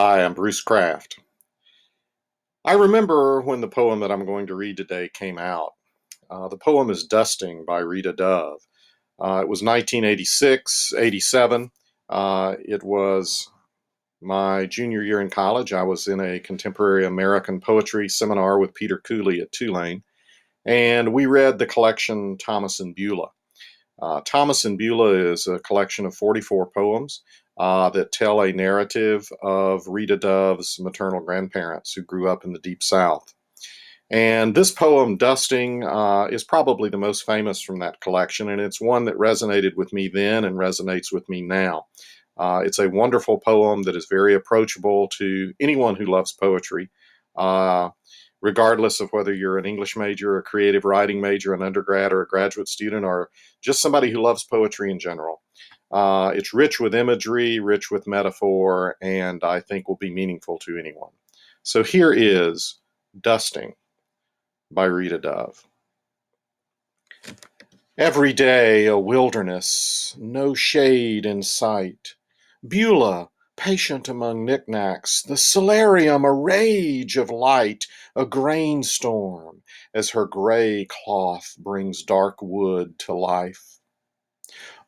Hi, I'm Bruce Kraft. I remember when the poem that I'm going to read today came out. The poem is Dusting by Rita Dove. It was 1986, 87. It was my junior year in college. I was in a contemporary American poetry seminar with Peter Cooley at Tulane, and we read the collection Thomas and Beulah. Thomas and Beulah is a collection of 44 poems that tell a narrative of Rita Dove's maternal grandparents who grew up in the Deep South. And this poem, Dusting, is probably the most famous from that collection, and it's one that resonated with me then and resonates with me now. It's a wonderful poem that is very approachable to anyone who loves poetry, uh, regardless of whether you're an English major, a creative writing major, an undergrad, or a graduate student, or just somebody who loves poetry in general. It's rich with imagery, rich with metaphor, and I think will be meaningful to anyone. So here is Dusting by Rita Dove. Every day a wilderness, no shade in sight. Beulah, patient among knickknacks, the solarium a rage of light, a grain storm, as her gray cloth brings dark wood to life.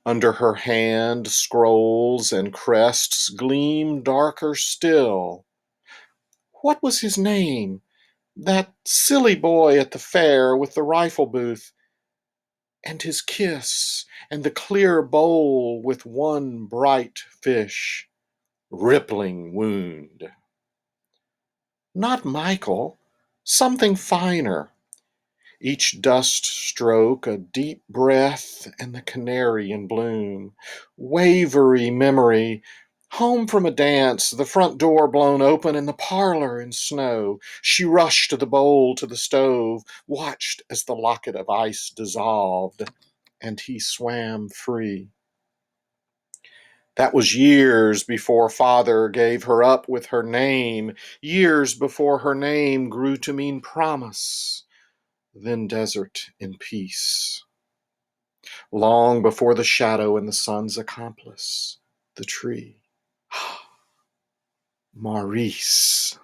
Under her hand scrolls and crests gleam darker still. What was his name? That silly boy at the fair with the rifle booth, and his kiss, and the clear bowl with one bright fish, rippling wound. Not Michael, something finer. Each dust stroke a deep breath, and the canary in bloom. Wavery memory. Home from a dance, the front door blown open, and the parlor in snow. She rushed to the bowl, to the stove, watched as the locket of ice dissolved, and he swam free. That was years before father gave her up with her name, years before her name grew to mean promise, then desert in peace. Long before the shadow and the sun's accomplice, the tree. Maurice.